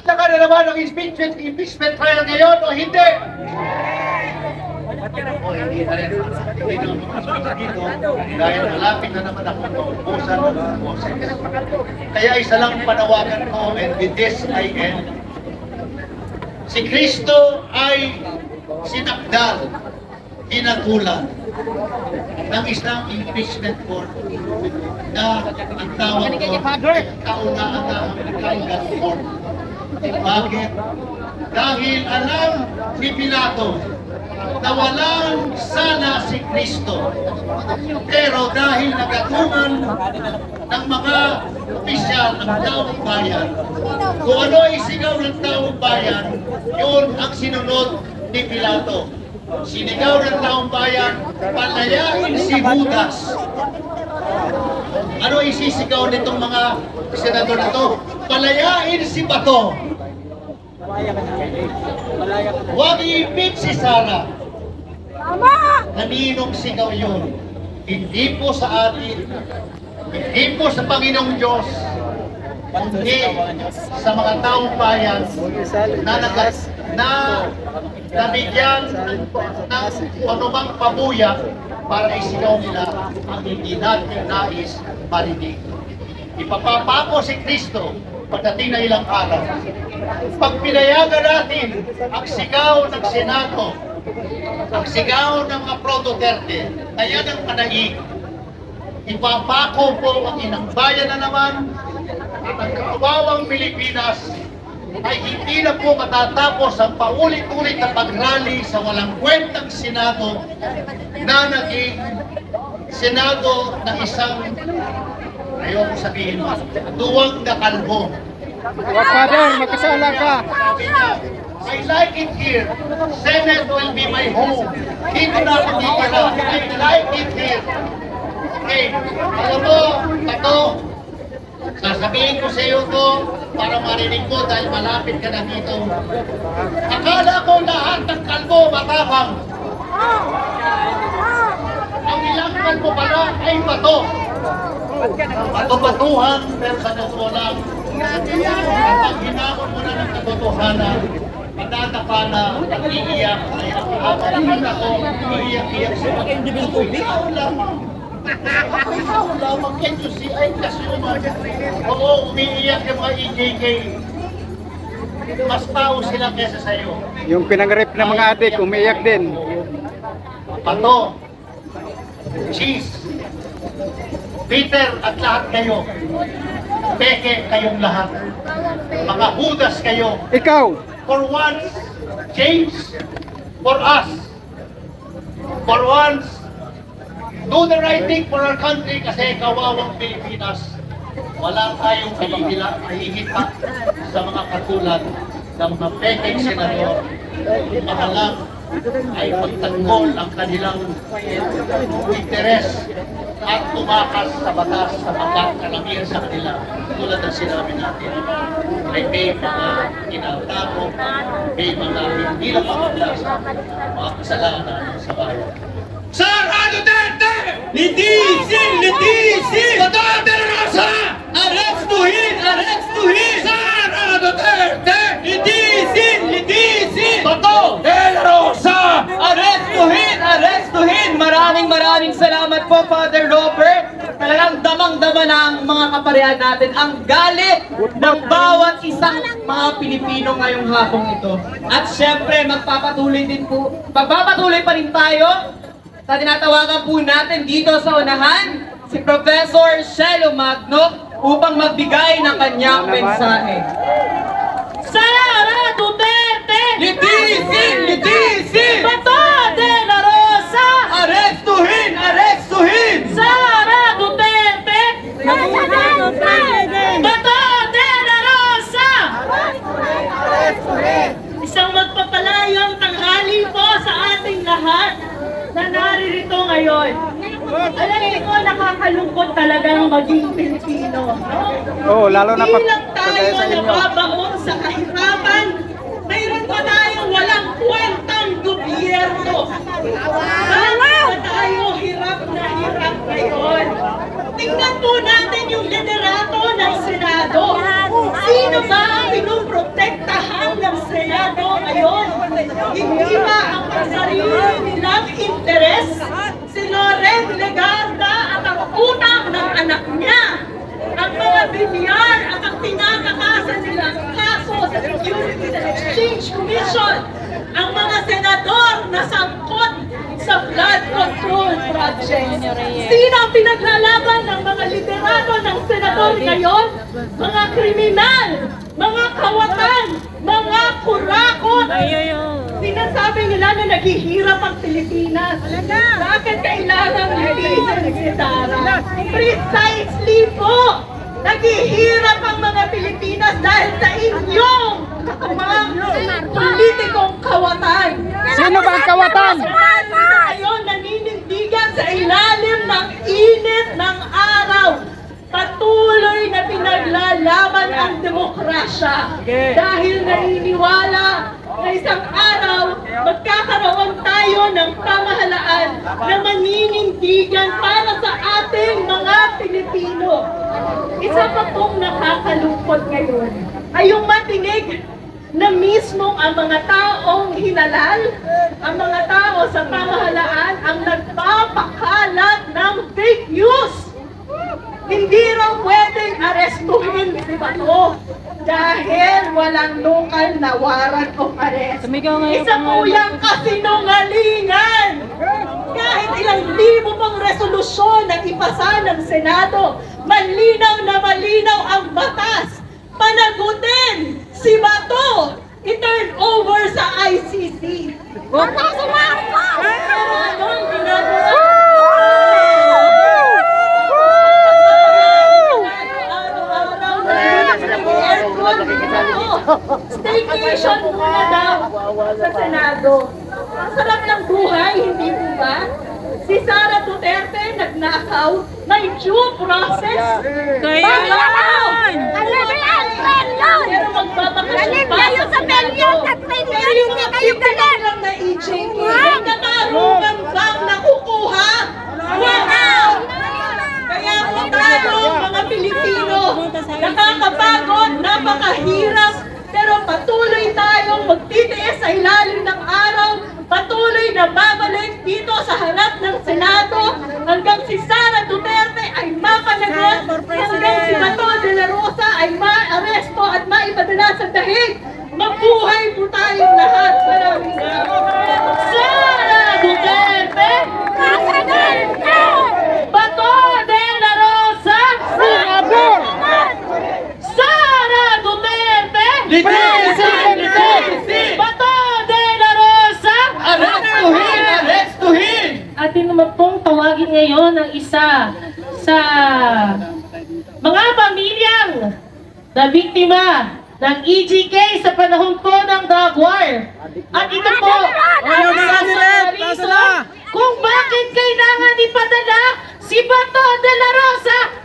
Saka na naman ang impeachment trial ngayon o hindi? O hindi na rin. Dahil malapit na naman ako ubusan ng boses. Kaya isa lang panawagan ko, and with this I end. Si Kristo ay sinakdal, hinatulan ng isang impeachment court na ang tawag ko ay kauna-unahang court. Bakit? Dahil alam ni Pilato na walang sana si Kristo. Pero dahil nagatungan ng mga opisyal ng taong bayan, kung ano ay sigaw ng taong bayan, yun ang sinunod ni Pilato. Sinigaw ng taong bayan, palayain si Judas. Ano isisigaw nitong mga senador na to? Palayain si Bato. Huwag i-impeach si Sara. Kaninong sigaw yun? Hindi po sa atin, hindi po sa Panginoong Diyos, hindi sa mga taong bayan na nabigyan ng anumang pabuya para isigaw nila ang hindi natin nais marinig. Ipapapako si Kristo pagdating na ilang araw. Pag pinayagan natin ang sigaw ng Senado, ang sigaw ng Apro Duterte, kaya ng panaig, ipapako po ang inang bayan na naman at ang kaawawang Pilipinas ay hindi na po matatapos ang paulit-ulit na pagrally sa walang kwentang Senado na naging Senado ng isang, ayaw ko sabihin mo, duwag na kalbo. Father, magkasala ka. I like it here. Senate will be my home. Dito na ako titira. I like it here. Okay, alam mo, Tato, sasabihin ko sa iyo to para marinig mo dahil malapit ka na dito. Akala ko lahat ng kalbo matapang. Ang ilang kalbo pala ay bato. Bato-batuhan, pero sa totoo lang, kapag hinamon mo na ng katotohanan, matatapa na, iiyak, ay nakikita ko, iiyak-iyak siya. Ikaw lamang. Ikaw lamang, can't you see? Ay, kasi oo, umiiyak yung mga EJK. Mas tao sila kesa sa'yo. Yung pinangrip ng mga adik, umiiyak din. Pato, cheese, Peter at lahat kayo, peke kayong lahat. Mga Judas kayo. Ikaw! For once, change for us. For once, do the right thing for our country kasi kawawang Pilipinas. Wala tayong mahihita sa mga katulad ng mga pekeng senador. Mga lang ay pagtanggol ang kanilang interes at tumakas sa batas sa mga kalamihan sa kanila. Tulad ng sinabi natin, ay may mga kinatago, may mga hindi na pagkakasa, mga kasalanan sa bayan. Sara Duterte! Litisin! Litisin! Bato de la Rosa! Arestuhin! Arestuhin! Sara Duterte! Litisin! Litisin! Bato de la Rosa! Arestuhin! Arestuhin! Maraming salamat po, Father Robert. Talagang damang-dama ng mga kaparehan natin ang galit ng bawat isang mga Pilipino ngayong hapong ito. At syempre, magpapatuloy pa rin tayo sa tinatawagan po natin dito sa unahan, si Professor Shelo Magno upang magbigay ng kanyang mensahe. Sara Duterte! Litisin! Litisin! Bato de la Rosa! Arestuhin! Arestuhin! Sara Duterte! Bato de la Rosa! Isang magpapalayang tanghali po sa ating lahat na naririto ngayon. Alam ko, nakakalungkot talagang maging Pilipino. Oo, lalo na pag Bilang tayo kagaya sa inyo. nababaon sa kahirapan, mayroon pa tayong walang kwentang gobyerno. Bakit pa tayo hirap na hirap ngayon? Tingnan po natin yung liderato ng Senado. Sino ba ang pinuprotect Villar at ang tinatakasan nilang kaso sa Securities and Exchange Commission ang mga senador na sangkot sa flood control project. Sino ang pinaglalaban ng mga liderato ng senador ngayon? Mga kriminal, mga kawatan, mga kurakot. Sinasabi nila na naghihirap ang Pilipinas. Bakit kailangan litisin si Sara? Precisely po! Naghihirap ang mga Pilipinas dahil sa inyong mga politikong kawatan. Sino ba ang kawatan? Ngayon naninindigan sa ilalim ng init ng araw. Patuloy na pinaglalaban ang demokrasya dahil naniniwala na isang araw magkakaroon tayo ng pamahalaan na maninindigan para sa ating mga Pilipino. Isa pa pong nakakalungkot ngayon ay yung matinig na mismong ang mga taong hinalal, ang mga tao sa pamahalaan ang nagpapakalat ng fake news. Hindi raw pwedeng arestuhin si Bato dahil walang local na warrant of arrest. Isa po yung kasinungalingan. Kahit ilang libo pang resolusyon na ipasa ng Senado, malinaw na malinaw ang batas. Panagutin si Bato, i-turn over sa ICC. Pero anong ginagawa? Staycation muna daw sa Senado. Ang sarap ng buhay, hindi po ba? Si Sara Duterte nagnakaw, may due process. Kaya yan! Pero magbabakasyon pa sa Senado. Pero yung mga people lang na EJK, may katarungan bang nakukuha? Wala! Kaya po tayo, mga Pilipino, nakakapagod, napakahirap, pero patuloy tayong magtitiis sa ilalim ng araw, patuloy na babalik dito sa harap ng Senado hanggang si Sara Duterte ay mapanagot, hanggang si Bato de la Rosa ay ma-aresto at maipadala sa dahig. Mabuhay po tayong lahat. Maraming salamat. Sara Duterte! Bato de la Rosa! Senador! Sara Duterte! Litisin! Bato de la Rosa! Arestuhin! Arestuhin! Atin naman pong tawagin ngayon ang isa sa mga pamilyang na biktima ng EJK sa panahon po ng drug war. At ito po ang isa sa reason kung bakit kailangan ipadala si Bato de la Rosa